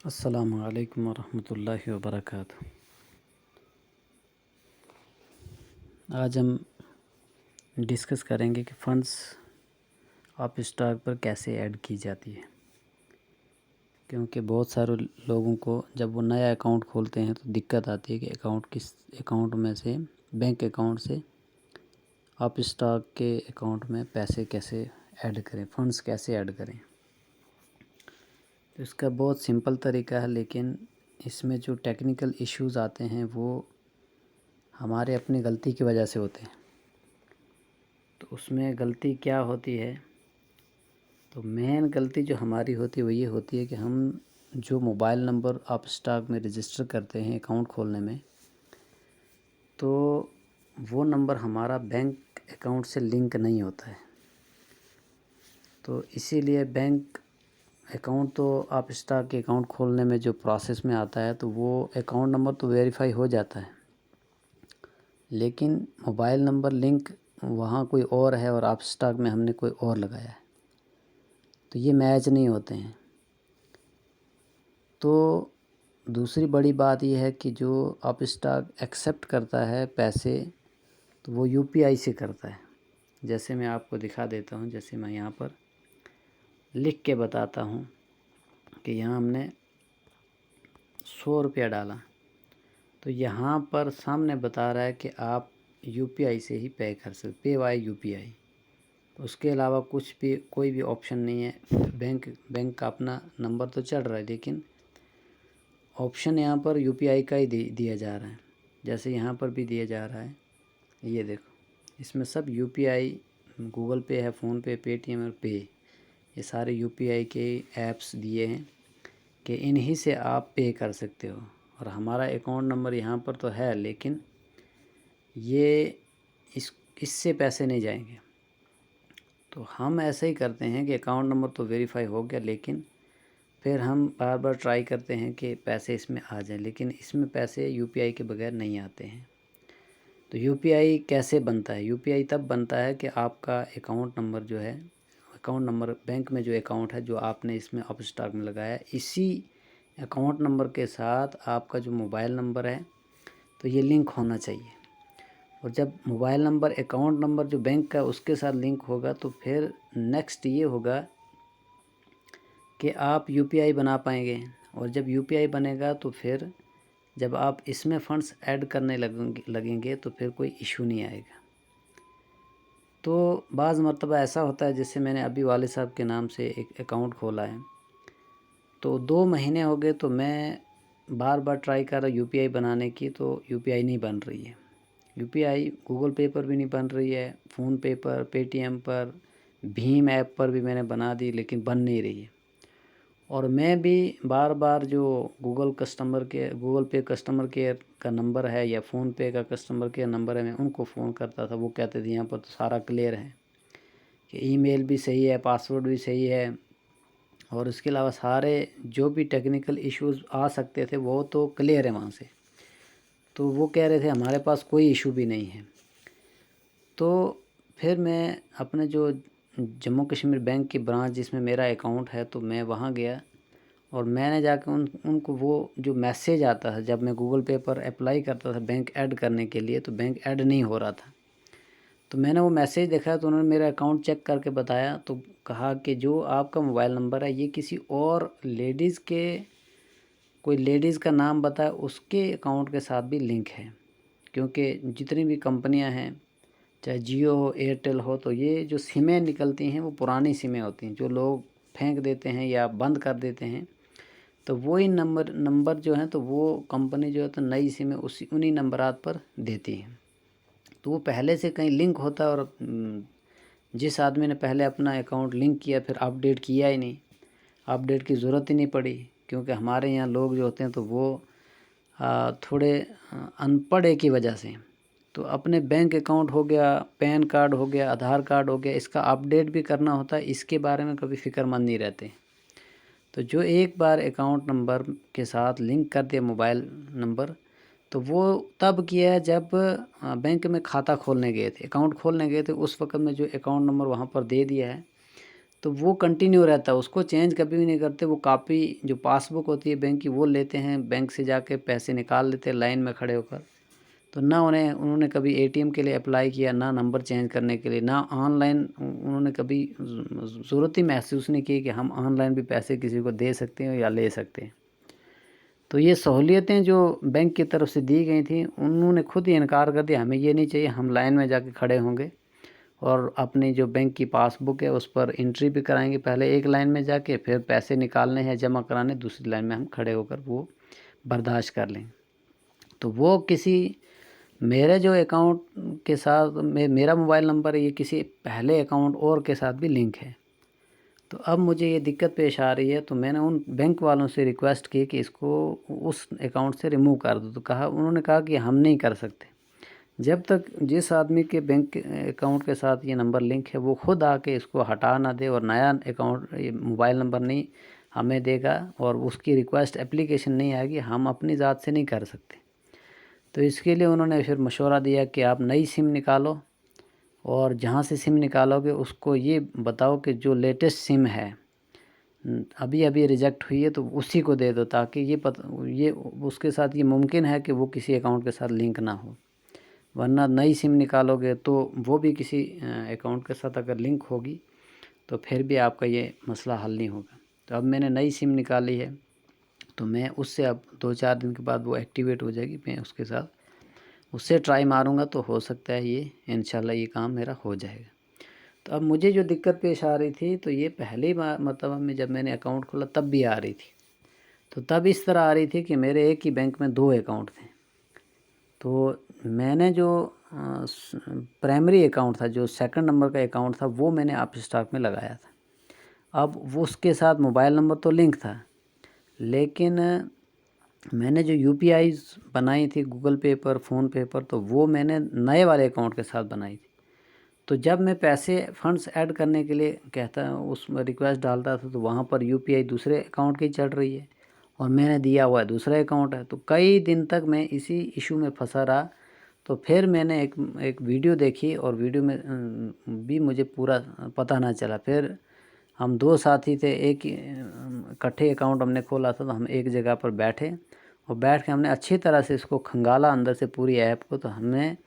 अस्सलामु अलैकुम वरहमतुल्लाहि वबरकातुहू। आज हम डिस्कस करेंगे कि फ़ंड्स ऑफ स्टॉक पर कैसे ऐड की जाती है, क्योंकि बहुत सारे लोगों को जब वो नया अकाउंट खोलते हैं तो दिक्कत आती है कि किस अकाउंट में से, बैंक अकाउंट से ऑफ स्टॉक के अकाउंट में पैसे कैसे ऐड करें, फ़ंड्स कैसे ऐड करें। तो इसका बहुत सिंपल तरीका है, लेकिन इसमें जो टेक्निकल इश्यूज़ आते हैं वो हमारे अपनी गलती की वजह से होते हैं। तो उसमें गलती क्या होती है, तो मेन गलती जो हमारी होती है वो ये होती है कि हम जो मोबाइल नंबर ऑफ स्टॉक में रजिस्टर करते हैं अकाउंट खोलने में, तो वो नंबर हमारा बैंक अकाउंट से लिंक नहीं होता है। तो इसीलिए बैंक अकाउंट तो ऑफ स्टॉक के अकाउंट खोलने में जो प्रोसेस में आता है, तो वो अकाउंट नंबर तो वेरीफाई हो जाता है, लेकिन मोबाइल नंबर लिंक वहाँ कोई और है और ऑफ स्टॉक में हमने कोई और लगाया है, तो ये मैच नहीं होते हैं। तो दूसरी बड़ी बात यह है कि जो ऑफ स्टॉक एक्सेप्ट करता है पैसे, तो वो यूपीआई से करता है। जैसे मैं आपको दिखा देता हूँ, जैसे मैं यहाँ पर लिख के बताता हूँ कि यहाँ हमने 100 रुपया डाला, तो यहाँ पर सामने बता रहा है कि आप यूपीआई से ही पे कर सकते, पे बाय यूपीआई। उसके अलावा कुछ भी कोई भी ऑप्शन नहीं है। बैंक का अपना नंबर तो चढ़ रहा है, लेकिन ऑप्शन यहाँ पर यूपीआई का ही दिया जा रहा है। जैसे यहाँ पर भी दिया जा रहा है, ये देखो, इसमें सब यूपीआई, गूगल पे है, फ़ोन पे, पेटीएम और पे, ये सारे यूपीआई के ऐप्स दिए हैं कि इन्हीं से आप पे कर सकते हो। और हमारा अकाउंट नंबर यहाँ पर तो है, लेकिन ये इससे पैसे नहीं जाएंगे। तो हम ऐसे ही करते हैं कि अकाउंट नंबर तो वेरीफाई हो गया, लेकिन फिर हम बार बार ट्राई करते हैं कि पैसे इसमें आ जाएं, लेकिन इसमें पैसे यूपीआई के बगैर नहीं आते हैं। तो यूपीआई कैसे बनता है? यूपीआई तब बनता है कि आपका अकाउंट नंबर जो है, अकाउंट नंबर बैंक में जो अकाउंट है जो आपने इसमें ऑफ स्टॉक में लगाया, इसी अकाउंट नंबर के साथ आपका जो मोबाइल नंबर है तो ये लिंक होना चाहिए। और जब मोबाइल नंबर अकाउंट नंबर जो बैंक का उसके साथ लिंक होगा, तो फिर नेक्स्ट ये होगा कि आप यूपीआई बना पाएंगे। और जब यूपीआई बनेगा तो फिर जब आप इसमें फ़ंड्स ऐड करने लगेंगे तो फिर कोई इशू नहीं आएगा। तो बाज़ मरतबा ऐसा होता है, जैसे मैंने अभी वाले साहब के नाम से एक अकाउंट खोला है, तो 2 महीने हो गए, तो मैं बार बार ट्राई कर रहा यूपीआई बनाने की, तो यूपीआई नहीं बन रही है। यूपीआई गूगल पे पर भी नहीं बन रही है, फ़ोन पे पर, पेटीएम पर, भीम ऐप पर भी मैंने बना दी, लेकिन बन नहीं रही है। और मैं भी बार बार जो गूगल पे कस्टमर केयर का नंबर है या फ़ोन पे का कस्टमर केयर नंबर है, मैं उनको फ़ोन करता था। वो कहते थे यहाँ पर तो सारा क्लियर है, कि ईमेल भी सही है, पासवर्ड भी सही है, और इसके अलावा सारे जो भी टेक्निकल इश्यूज़ आ सकते थे वो तो क्लियर है वहाँ से। तो वो कह रहे थे हमारे पास कोई इशू भी नहीं है। तो फिर मैं अपने जो जम्मू कश्मीर बैंक की ब्रांच जिसमें मेरा अकाउंट है, तो मैं वहाँ गया और मैंने जाकर उनको वो जो मैसेज आता है, जब मैं गूगल पे पर अप्लाई करता था बैंक ऐड करने के लिए, तो बैंक ऐड नहीं हो रहा था। तो मैंने वो मैसेज देखा, तो उन्होंने मेरा अकाउंट चेक करके बताया, तो कहा कि जो आपका मोबाइल नंबर है ये किसी और लेडीज़ के, कोई लेडीज़ का नाम बताया, उसके अकाउंट के साथ भी लिंक है। क्योंकि जितनी भी कंपनियां हैं, चाहे जियो हो, एयरटेल हो, तो ये जो सिमें निकलती हैं वो पुरानी सिमें होती हैं, जो लोग फेंक देते हैं या बंद कर देते हैं। तो वही नंबर जो हैं, तो वो कंपनी जो है तो नई सिमें उन्हीं नंबरात पर देती हैं। तो वो पहले से कहीं लिंक होता है, और जिस आदमी ने पहले अपना अकाउंट लिंक किया फिर अपडेट किया ही नहीं, अपडेट की ज़रूरत ही नहीं पड़ी। क्योंकि हमारे यहाँ लोग जो होते हैं तो वो थोड़े अनपढ़ की वजह से, तो अपने बैंक अकाउंट हो गया, पैन कार्ड हो गया, आधार कार्ड हो गया, इसका अपडेट भी करना होता है, इसके बारे में कभी फ़िक्रमंद नहीं रहते। तो जो एक बार अकाउंट नंबर के साथ लिंक कर दिया मोबाइल नंबर, तो वो तब किया है जब बैंक में खाता खोलने गए थे, अकाउंट खोलने गए थे, उस वक्त में जो अकाउंट नंबर वहाँ पर दे दिया है, तो वो कंटिन्यू रहता है, उसको चेंज कभी भी नहीं करते। वो कॉपी जो पासबुक होती है बैंक की वो लेते हैं, बैंक से जाके पैसे निकाल लेते हैं लाइन में खड़े होकर। तो ना उन्होंने कभी एटीएम के लिए अप्लाई किया, ना नंबर चेंज करने के लिए, ना ऑनलाइन उन्होंने कभी ज़रूरत ही महसूस नहीं की कि हम ऑनलाइन भी पैसे किसी को दे सकते हैं या ले सकते हैं। तो ये सहूलियतें जो बैंक की तरफ से दी गई थी, उन्होंने खुद ही इनकार कर दिया, हमें ये नहीं चाहिए, हम लाइन में जाके खड़े होंगे और अपनी जो बैंक की पासबुक है उस पर एंट्री भी कराएंगे पहले एक लाइन में जाके, फिर पैसे निकालने हैं जमा कराने दूसरी लाइन में हम खड़े होकर वो बर्दाश्त कर लें। तो वो किसी मेरे जो अकाउंट के साथ मेरा मोबाइल नंबर है, ये किसी पहले अकाउंट और के साथ भी लिंक है। तो अब मुझे ये दिक्कत पेश आ रही है, तो मैंने उन बैंक वालों से रिक्वेस्ट की कि इसको उस अकाउंट से रिमूव कर दो। तो उन्होंने कहा कि हम नहीं कर सकते, जब तक जिस आदमी के बैंक अकाउंट के साथ ये नंबर लिंक है वो खुद आके इसको हटा ना दे और नया अकाउंट मोबाइल नंबर नहीं हमें देगा और उसकी रिक्वेस्ट एप्लीकेशन नहीं आएगी, हम अपनी ज़ात से नहीं कर सकते। तो इसके लिए उन्होंने फिर मशवरा दिया कि आप नई सिम निकालो और जहाँ से सिम निकालोगे उसको ये बताओ कि जो लेटेस्ट सिम है अभी अभी रिजेक्ट हुई है तो उसी को दे दो, ताकि ये उसके साथ ये मुमकिन है कि वो किसी अकाउंट के साथ लिंक ना हो। वरना नई सिम निकालोगे तो वो भी किसी अकाउंट के साथ अगर लिंक होगी तो फिर भी आपका ये मसला हल नहीं होगा। तो अब मैंने नई सिम निकाली है, तो मैं उससे अब 2-4 दिन के बाद वो एक्टिवेट हो जाएगी, मैं उसके साथ उससे ट्राई मारूंगा तो हो सकता है ये इंशाल्लाह ये काम मेरा हो जाएगा। तो अब मुझे जो दिक्कत पेश आ रही थी, तो ये पहली मरतबा में जब मैंने अकाउंट खोला तब भी आ रही थी। तो तब इस तरह आ रही थी कि मेरे एक ही बैंक में 2 अकाउंट थे। तो मैंने जो प्राइमरी अकाउंट था, जो सेकंड नंबर का अकाउंट था, वो मैंने आप स्टॉक में लगाया था। अब वो उसके साथ मोबाइल नंबर तो लिंक था, लेकिन मैंने जो यूपीआईज़ बनाई थी गूगल पे पर, फ़ोन पे पर, तो वो मैंने नए वाले अकाउंट के साथ बनाई थी। तो जब मैं पैसे फंड्स ऐड करने के लिए कहता उसमें रिक्वेस्ट डालता था तो वहाँ पर यूपीआई दूसरे अकाउंट की चढ़ रही है और मैंने दिया हुआ है दूसरा अकाउंट है। तो कई दिन तक मैं इसी इशू में फंसा रहा। तो फिर मैंने एक वीडियो देखी और वीडियो में भी मुझे पूरा पता ना चला। फिर हम 2 साथी थे, एक इकट्ठे अकाउंट हमने खोला था, तो हम एक जगह पर बैठे और बैठ के हमने अच्छी तरह से इसको खंगाला अंदर से पूरी ऐप को। तो हमें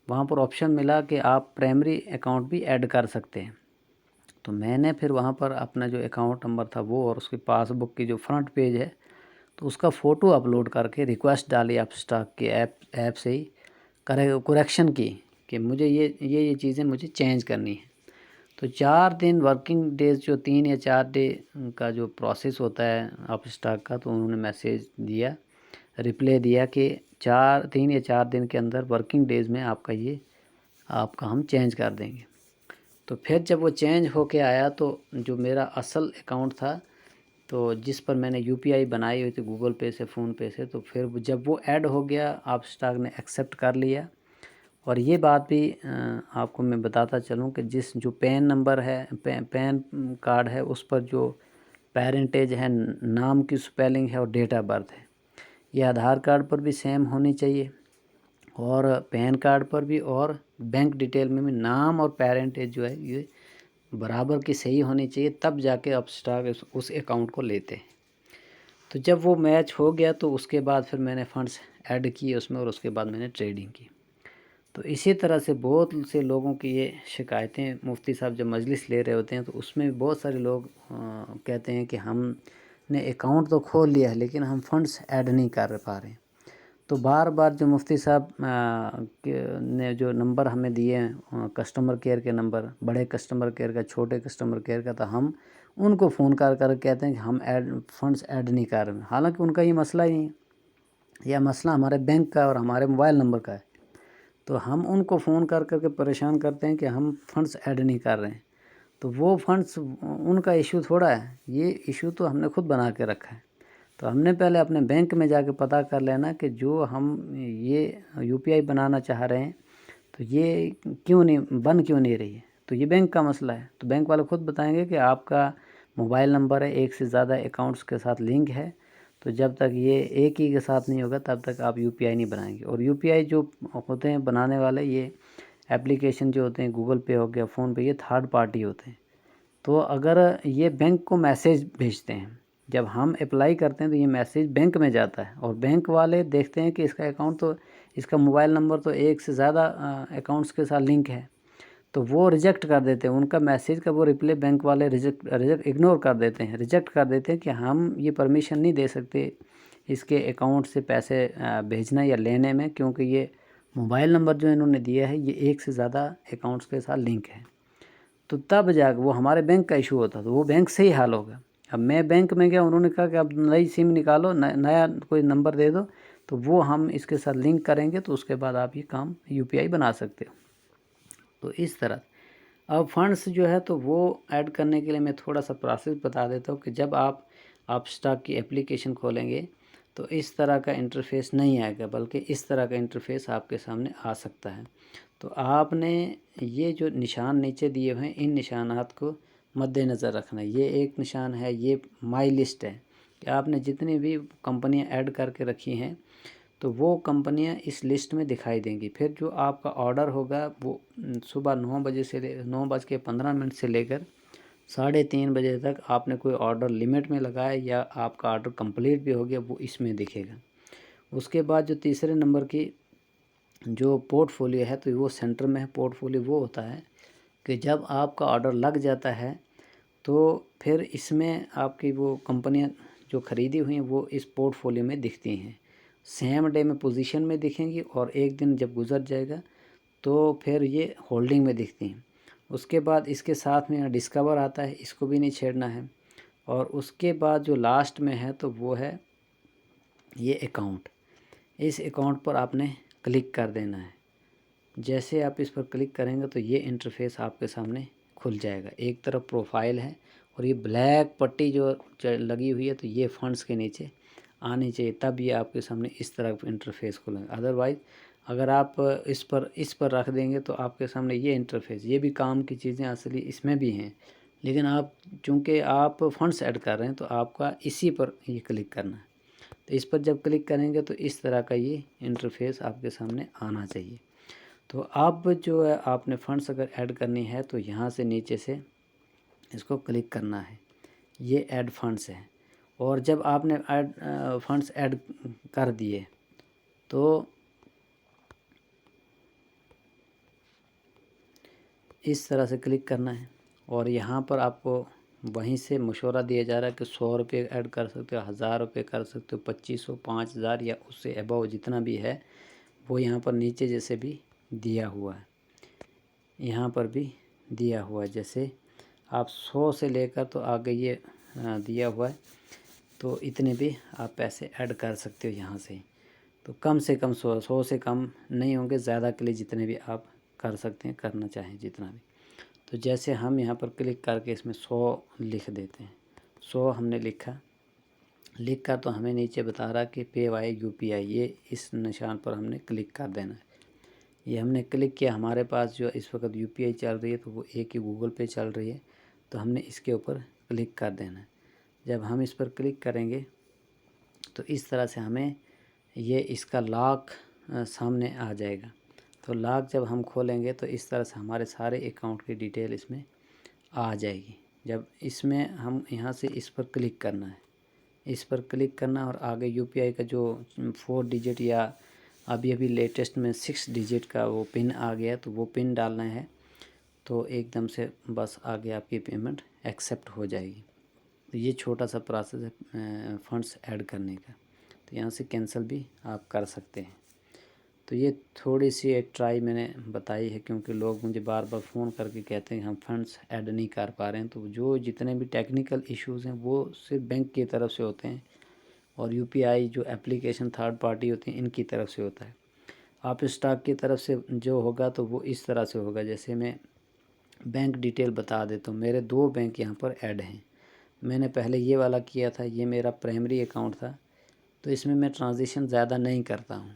वहाँ पर ऑप्शन मिला कि आप प्राइमरी अकाउंट भी ऐड कर सकते हैं। तो मैंने फिर वहाँ पर अपना जो अकाउंट नंबर था वो और उसकी पासबुक की जो फ्रंट पेज है तो उसका फ़ोटो अपलोड करके रिक्वेस्ट डाली आप स्टॉक के ऐप से ही करेक्शन की कि मुझे ये चीज़ें मुझे चेंज करनी है। तो 4 दिन वर्किंग डेज़, जो 3 या 4 डे का जो प्रोसेस होता है आप स्टॉक का, तो उन्होंने मैसेज दिया, रिप्लाई दिया कि 3 या 4 दिन के अंदर वर्किंग डेज़ में आपका हम चेंज कर देंगे। तो फिर जब वो चेंज होके आया तो जो मेरा असल अकाउंट था, तो जिस पर मैंने यूपीआई बनाई हुई थी गूगल पे से, फ़ोन पे से, तो फिर जब वो ऐड हो गया आप स्टॉक ने एक्सेप्ट कर लिया। और ये बात भी आपको मैं बताता चलूँ कि जो पैन नंबर है, पैन कार्ड है, उस पर जो पेरेंटेज है, नाम की स्पेलिंग है और डेट ऑफ बर्थ है, ये आधार कार्ड पर भी सेम होनी चाहिए और पैन कार्ड पर भी, और बैंक डिटेल में भी नाम और पेरेंटेज जो है ये बराबर की सही होनी चाहिए, तब जाके आप स्टॉक उस अकाउंट को लेते हैं। तो जब वो मैच हो गया तो उसके बाद फिर मैंने फ़ंड्स ऐड किए उसमें और उसके बाद मैंने ट्रेडिंग की। तो इसी तरह से बहुत से लोगों की ये शिकायतें, मुफ्ती साहब जब मजलिस ले रहे होते हैं तो उसमें भी बहुत सारे लोग कहते हैं कि हमने अकाउंट तो खोल लिया है लेकिन हम फ़ंड्स ऐड नहीं कर पा रहे हैं। तो बार बार जो मुफ्ती साहब ने जो नंबर हमें दिए हैं कस्टमर केयर के नंबर, बड़े कस्टमर केयर का, छोटे कस्टमर केयर का, तो हम उनको फ़ोन कर कहते हैं कि हम फ़ंड्स ऐड नहीं कर रहे हैं। हालांकि उनका ये मसला ही नहीं है, यह मसला हमारे बैंक का और हमारे मोबाइल नंबर का है। तो हम उनको फ़ोन कर के परेशान करते हैं कि हम फ़ंड्स ऐड नहीं कर रहे हैं। तो वो फ़ंड्स उनका इशू थोड़ा है, ये इशू तो हमने खुद बना के रखा है। तो हमने पहले अपने बैंक में जाके पता कर लेना कि जो हम ये यूपीआई बनाना चाह रहे हैं तो ये क्यों नहीं रही है, तो ये बैंक का मसला है। तो बैंक वाले खुद बताएंगे कि आपका मोबाइल नंबर है, एक से ज़्यादा अकाउंट्स के साथ लिंक है, तो जब तक ये एक ही के साथ नहीं होगा तब तक आप यूपीआई नहीं बनाएंगे। और यूपीआई जो होते हैं बनाने वाले, ये एप्लीकेशन जो होते हैं, गूगल पे हो गया, फ़ोन पे, ये थर्ड पार्टी होते हैं। तो अगर ये बैंक को मैसेज भेजते हैं, जब हम अप्लाई करते हैं तो ये मैसेज बैंक में जाता है और बैंक वाले देखते हैं कि इसका अकाउंट तो, इसका मोबाइल नंबर तो एक से ज़्यादा अकाउंट्स के साथ लिंक है, तो वो रिजेक्ट कर देते हैं उनका मैसेज का। वो रिप्लाई बैंक वाले रिजेक्ट इग्नोर कर देते हैं, रिजेक्ट कर देते हैं कि हम ये परमिशन नहीं दे सकते इसके अकाउंट से पैसे भेजना या लेने में, क्योंकि ये मोबाइल नंबर जो इन्होंने दिया है ये एक से ज़्यादा अकाउंट्स के साथ लिंक है। तो तब जाकर वो हमारे बैंक का इशू होता, तो वो बैंक से ही हाल होगा। अब मैं बैंक में गया, उन्होंने कहा कि अब नई सिम निकालो, नया कोई नंबर दे दो, तो वो हम इसके साथ लिंक करेंगे, तो उसके बाद आप ये काम यूपीआई बना सकते हो। तो इस तरह अब फंड्स जो है तो वो ऐड करने के लिए मैं थोड़ा सा प्रोसेस बता देता हूँ कि जब आप स्टॉक की एप्लीकेशन खोलेंगे तो इस तरह का इंटरफेस नहीं आएगा, बल्कि इस तरह का इंटरफेस आपके सामने आ सकता है। तो आपने ये जो निशान नीचे दिए हुए हैं, इन निशानात को मद्देनज़र रखना है। ये एक निशान है, ये माई लिस्ट है कि आपने जितनी भी कंपनियां ऐड करके रखी हैं तो वो कंपनियां इस लिस्ट में दिखाई देंगी। फिर जो आपका ऑर्डर होगा वो सुबह 9:15 से लेकर 3:30 बजे तक आपने कोई ऑर्डर लिमिट में लगाया या आपका ऑर्डर कंप्लीट भी हो गया, वो इसमें दिखेगा। उसके बाद जो तीसरे नंबर की जो पोर्टफोलियो है तो वो सेंटर में है। पोर्टफोलियो वो होता है कि जब आपका ऑर्डर लग जाता है तो फिर इसमें आपकी वो कंपनियां जो ख़रीदी हुई हैं वो इस पोर्टफोलियो में दिखती हैं, सेम डे में पोजीशन में दिखेंगी और एक दिन जब गुजर जाएगा तो फिर ये होल्डिंग में दिखती हैं। उसके बाद इसके साथ में डिस्कवर आता है, इसको भी नहीं छेड़ना है। और उसके बाद जो लास्ट में है तो वो है ये अकाउंट। इस अकाउंट पर आपने क्लिक कर देना है। जैसे आप इस पर क्लिक करेंगे तो ये इंटरफेस आपके सामने खुल जाएगा। एक तरफ प्रोफाइल है और ये ब्लैक पट्टी जो लगी हुई है तो ये फंड्स के नीचे आनी चाहिए, तब ये आपके सामने इस तरह इंटरफेस खुलेगा। अदरवाइज़ अगर आप इस पर रख देंगे तो आपके सामने ये इंटरफेस, ये भी काम की चीज़ें असली इसमें भी हैं, लेकिन आप चूँकि आप फंड्स ऐड कर रहे हैं तो आपका इसी पर ये क्लिक करना है। तो इस पर जब क्लिक करेंगे तो इस तरह का ये इंटरफेस आपके सामने आना चाहिए। तो अब जो है आपने फंड्स अगर ऐड करनी है तो यहाँ से नीचे से इसको क्लिक करना है, ये ऐड फंड्स है। और जब आपने ऐड फंड्स ऐड कर दिए तो इस तरह से क्लिक करना है और यहाँ पर आपको वहीं से मशवरा दिया जा रहा है कि 100 रुपये ऐड कर सकते हो, 1000 रुपये कर सकते हो, 2500, 5000 या उससे अबव जितना भी है वो यहाँ पर नीचे जैसे भी दिया हुआ है, यहाँ पर भी दिया हुआ है। जैसे आप 100 से लेकर तो आगे ये दिया हुआ है, तो इतने भी आप पैसे ऐड कर सकते हो यहाँ से। तो कम से कम 100 से कम नहीं होंगे, ज़्यादा के लिए जितने भी आप कर सकते हैं, करना चाहें जितना भी। तो जैसे हम यहाँ पर क्लिक करके इसमें 100 लिख देते हैं, 100 हमने लिख कर तो हमें नीचे बता रहा कि पे वाई यूपीआई, ये इस निशान पर हमने क्लिक कर देना है। ये हमने क्लिक किया, हमारे पास जो इस वक्त यूपीआई चल रही है तो वो एक ही गूगल पे चल रही है, तो हमने इसके ऊपर क्लिक कर देना है। जब हम इस पर क्लिक करेंगे तो इस तरह से हमें ये इसका लॉक सामने आ जाएगा। तो लॉक जब हम खोलेंगे तो इस तरह से हमारे सारे अकाउंट की डिटेल इसमें आ जाएगी। जब इसमें हम यहाँ से इस पर क्लिक करना है, इस पर क्लिक करना और आगे यूपीआई का जो 4 डिजिट या अभी लेटेस्ट में 6 डिजिट का वो पिन आ गया, तो वो पिन डालना है। तो एकदम से बस आगे आपकी पेमेंट एक्सेप्ट हो जाएगी। तो ये छोटा सा प्रोसेस है फंड्स ऐड करने का। तो यहाँ से कैंसिल भी आप कर सकते हैं। तो ये थोड़ी सी एक ट्राई मैंने बताई है, क्योंकि लोग मुझे बार बार फ़ोन करके कहते हैं हम फंड्स ऐड नहीं कर पा रहे हैं। तो जो जितने भी टेक्निकल इश्यूज़ हैं वो सिर्फ बैंक की तरफ से होते हैं और यूपीआई जो एप्लीकेशन थर्ड पार्टी होती है इनकी तरफ से होता है। आप स्टॉक की तरफ से जो होगा तो वो इस तरह से होगा। जैसे मैं बैंक डिटेल बता देता हूँ। मेरे 2 बैंक यहाँ पर ऐड हैं। मैंने पहले ये वाला किया था, ये मेरा प्राइमरी अकाउंट था, तो इसमें मैं ट्रांज़ैक्शन ज़्यादा नहीं करता हूँ,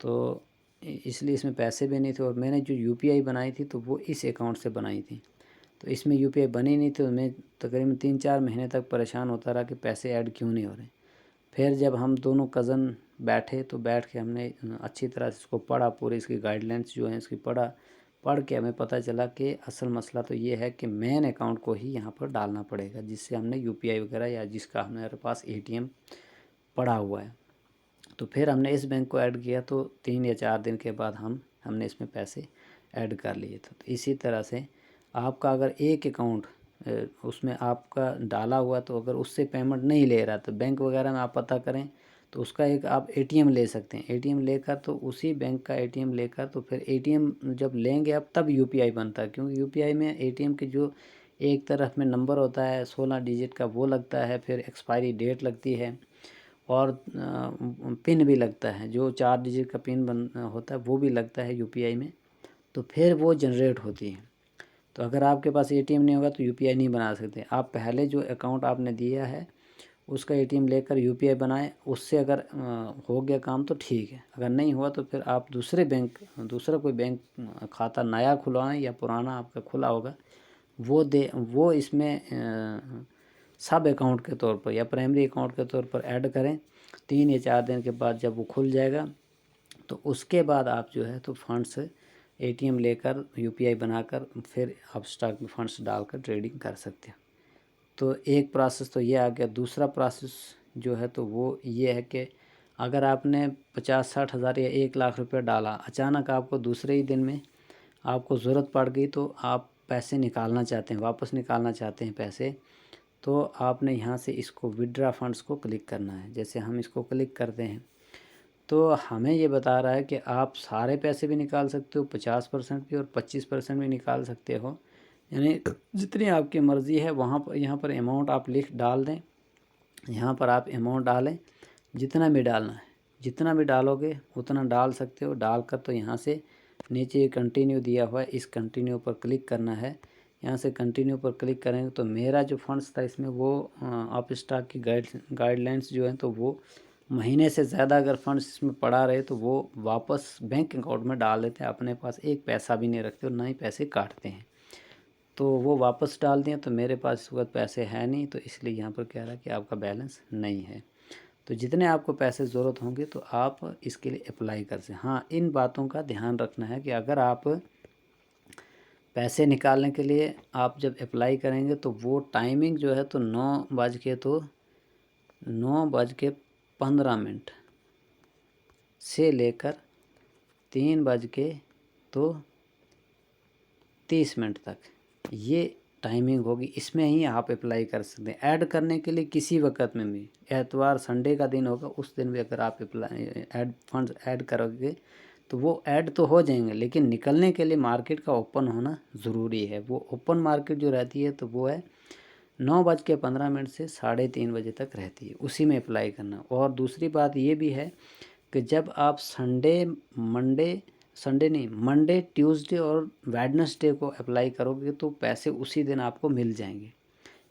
तो इसलिए इसमें पैसे भी नहीं थे। और मैंने जो यूपीआई बनाई थी तो वो इस अकाउंट से बनाई थी, तो इसमें यूपीआई बनी नहीं थी। तो मैं तकरीबन 3-4 महीने तक परेशान होता रहा कि पैसे ऐड क्यों नहीं हो रहे। फिर जब हम दोनों कज़न बैठे तो बैठ के हमने अच्छी तरह से इसको पढ़ा, पूरी इसकी गाइडलाइंस जो है इसकी पढ़ा, पढ़ के हमें पता चला कि असल मसला तो ये है कि मेन अकाउंट को ही यहाँ पर डालना पड़ेगा, जिससे हमने यूपीआई वगैरह या जिसका हमारे पास एटीएम पड़ा हुआ है। तो फिर हमने इस बैंक को ऐड किया, तो 3 या 4 दिन के बाद हमने इसमें पैसे ऐड कर लिए थे। तो इसी तरह से आपका अगर एक अकाउंट उसमें आपका डाला हुआ, तो अगर उससे पेमेंट नहीं ले रहा तो बैंक वगैरह में आप पता करें, तो उसका एक आप एटीएम ले सकते हैं। एटीएम लेकर, तो उसी बैंक का एटीएम लेकर, तो फिर एटीएम जब लेंगे आप तब यूपीआई बनता है, क्योंकि यूपीआई में एटीएम के जो एक तरफ में नंबर होता है 16 डिजिट का, वो लगता है, फिर एक्सपायरी डेट लगती है, और पिन भी लगता है, जो 4 डिजिट का पिन होता है वो भी लगता है यूपीआई में, तो फिर वो जनरेट होती है। तो अगर आपके पास एटीएम नहीं होगा तो यूपीआई नहीं बना सकते। आप पहले जो अकाउंट आपने दिया है उसका एटीएम लेकर यूपीआई बनाएं, उससे अगर हो गया काम तो ठीक है, अगर नहीं हुआ तो फिर आप दूसरा कोई बैंक खाता नया खुलवाएं, या पुराना आपका खुला होगा वो इसमें सब अकाउंट के तौर पर या प्राइमरी अकाउंट के तौर पर ऐड करें। 3 या 4 दिन के बाद जब वो खुल जाएगा, तो उसके बाद आप जो है तो फंड्स एटीएम लेकर यूपीआई बनाकर फिर आप स्टॉक में फंड्स डालकर ट्रेडिंग कर सकते हैं। तो एक प्रोसेस तो ये आ गया। दूसरा प्रोसेस जो है तो वो ये है कि अगर आपने 50-60 हज़ार या 1 लाख रुपये डाला, अचानक आपको दूसरे ही दिन में आपको ज़रूरत पड़ गई, तो आप पैसे निकालना चाहते हैं, वापस निकालना चाहते हैं पैसे, तो आपने यहाँ से इसको विड्रा फंड्स को क्लिक करना है। जैसे हम इसको क्लिक करते हैं, तो हमें ये बता रहा है कि आप सारे पैसे भी निकाल सकते हो, 50% भी और 25% भी निकाल सकते हो, यानी जितनी आपकी मर्ज़ी है वहाँ पर यहाँ पर अमाउंट आप डाल दें। यहाँ पर आप अमाउंट डालें, जितना भी डालना है, जितना भी डालोगे उतना डाल सकते हो। डालकर तो यहाँ से नीचे कंटिन्यू दिया हुआ है, इस कंटिन्यू पर क्लिक करना है। यहाँ से कंटिन्यू पर क्लिक करेंगे तो मेरा जो फंड्स था इसमें वो आप स्टॉक की गाइडलाइंस जो हैं, तो वो महीने से ज़्यादा अगर फंड्स इसमें पड़ा रहे तो वो वापस बैंक अकाउंट में डाल देते हैं, अपने पास एक पैसा भी नहीं रखते और ना ही पैसे काटते हैं। तो वो वापस डाल दिए, तो मेरे पास इस वक्त पैसे हैं नहीं, तो इसलिए यहाँ पर कह रहा है कि आपका बैलेंस नहीं है। तो जितने आपको पैसे ज़रूरत होंगे तो आप इसके लिए अप्लाई कर सकते हैं। हाँ, इन बातों का ध्यान रखना है कि अगर आप पैसे निकालने के लिए आप जब अप्लाई करेंगे तो वो टाइमिंग जो है तो 9:15 से लेकर 3:30 तक ये टाइमिंग होगी। इसमें ही आप अप्लाई कर सकते हैं। ऐड करने के लिए किसी वक्त में भी, एतवार संडे का दिन होगा उस दिन भी अगर आप फंड्स ऐड करोगे तो वो ऐड तो हो जाएंगे, लेकिन निकलने के लिए मार्केट का ओपन होना ज़रूरी है। वो ओपन मार्केट जो रहती है तो वो है 9:15 से 3:30 तक रहती है, उसी में अप्लाई करना। और दूसरी बात ये भी है कि जब आप मंडे ट्यूसडे और वेडनेसडे को अप्लाई करोगे तो पैसे उसी दिन आपको मिल जाएंगे,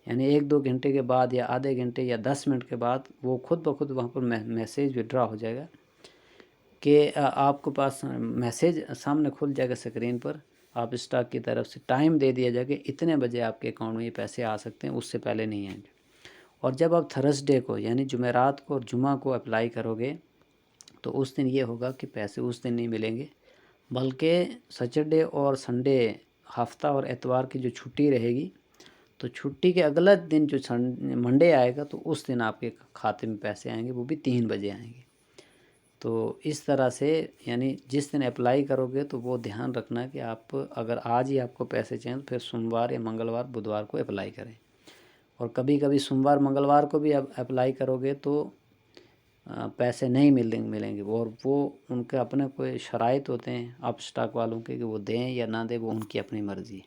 यानी 1-2 घंटे के बाद या आधे घंटे या 10 मिनट के बाद वो खुद ब खुद वहाँ पर मैसेज विड्रॉ हो जाएगा कि आपके पास मैसेज सामने खुल जाएगा स्क्रीन पर। आप स्टॉक की तरफ से टाइम दे दिया जाएगा, इतने बजे आपके अकाउंट में ये पैसे आ सकते हैं, उससे पहले नहीं आएंगे। और जब आप थर्सडे को यानी जुमेरात को और जुमा को अप्लाई करोगे तो उस दिन ये होगा कि पैसे उस दिन नहीं मिलेंगे, बल्कि सैटरडे और संडे, हफ्ता और एतवार की जो छुट्टी रहेगी, तो छुट्टी के अगला दिन जो मंडे आएगा तो उस दिन आपके खाते में पैसे आएंगे, वो भी 3 बजे आएंगे। तो इस तरह से यानी जिस दिन अप्लाई करोगे तो वो ध्यान रखना कि आप अगर आज ही आपको पैसे चाहिए तो फिर सोमवार या मंगलवार बुधवार को अप्लाई करें। और कभी कभी सोमवार मंगलवार को भी अप्लाई करोगे तो पैसे नहीं मिलेंगे, और वो उनके अपने कोई शराइत होते हैं आप स्टॉक वालों के कि वो दें या ना दें, वो उनकी अपनी मर्ज़ी है,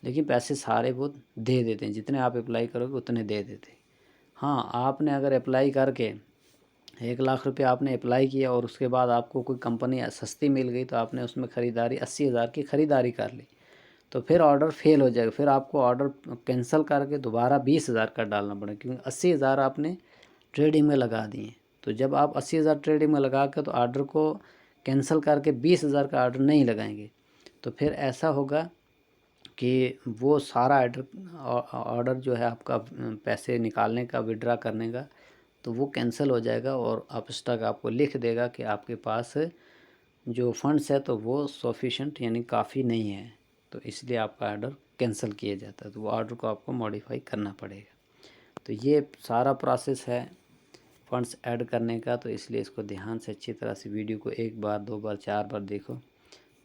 लेकिन पैसे सारे वो दे देते हैं, जितने आप अप्लाई करोगे उतने दे देते हैं। हाँ, आपने अगर अप्लाई करके 1 लाख रुपये आपने अप्लाई किया और उसके बाद आपको कोई कंपनी सस्ती मिल गई तो आपने उसमें ख़रीदारी 80,000 की ख़रीदारी कर ली, तो फिर ऑर्डर फेल हो जाएगा, फिर आपको ऑर्डर कैंसिल करके दोबारा 20,000 का डालना पड़ेगा, क्योंकि 80,000 आपने ट्रेडिंग में लगा दिए। तो जब आप 80,000 ट्रेडिंग में लगा के तो ऑर्डर को कैंसिल करके 20,000 का ऑर्डर नहीं लगाएंगे, तो फिर ऐसा होगा कि वो सारा ऑर्डर जो है आपका पैसे निकालने का, विड्रा करने का, तो वो कैंसिल हो जाएगा और आप स्टॉक आपको लिख देगा कि आपके पास जो फ़ंड्स है तो वो सफिशिएंट यानी काफ़ी नहीं है, तो इसलिए आपका ऑर्डर कैंसिल किया जाता है, तो वो ऑर्डर को आपको मॉडिफाई करना पड़ेगा। तो ये सारा प्रोसेस है फ़ंड्स ऐड करने का, तो इसलिए इसको ध्यान से अच्छी तरह से वीडियो को 1 बार 2 बार 4 बार देखो।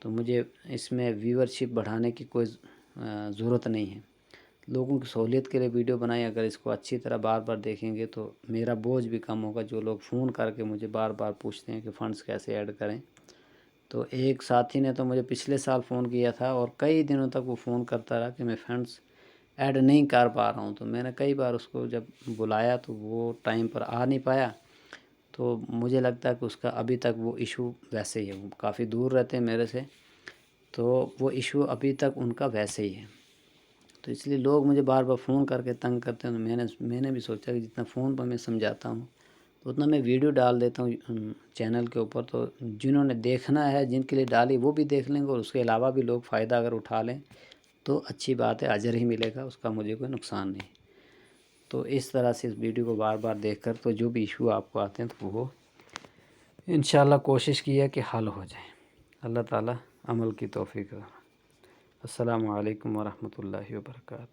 तो मुझे इसमें व्यूअरशिप बढ़ाने की कोई ज़रूरत नहीं है, लोगों की सहूलियत के लिए वीडियो बनाई। अगर इसको अच्छी तरह बार बार देखेंगे तो मेरा बोझ भी कम होगा। जो लोग फ़ोन करके मुझे बार बार पूछते हैं कि फ़ंड्स कैसे ऐड करें, तो एक साथी ने तो मुझे पिछले साल फ़ोन किया था और कई दिनों तक वो फ़ोन करता रहा कि मैं फंड्स ऐड नहीं कर पा रहा हूँ। तो मैंने कई बार उसको जब बुलाया तो वो टाइम पर आ नहीं पाया। तो मुझे लगता है कि उसका अभी तक वो इशू वैसे ही है, वो काफ़ी दूर रहते हैं मेरे से, तो वो इशू अभी तक उनका वैसे ही है। तो इसलिए लोग मुझे बार बार फ़ोन करके तंग करते हैं। तो मैंने भी सोचा कि जितना फ़ोन पर मैं समझाता हूँ तो उतना मैं वीडियो डाल देता हूँ चैनल के ऊपर, तो जिन्होंने देखना है, जिनके लिए डाली, वो भी देख लेंगे और उसके अलावा भी लोग फ़ायदा अगर उठा लें तो अच्छी बात है, अजर ही मिलेगा, उसका मुझे कोई नुकसान नहीं। तो इस तरह से इस वीडियो को बार बार देखकर तो जो भी इशू आपको आते हैं तो वो इंशाल्लाह कोशिश की है कि हल हो जाए। अल्लाह ताला अमल की तौफीक दे। अस्सलामु अलैकुम वरहमतुल्लाहि वबरकातुहू।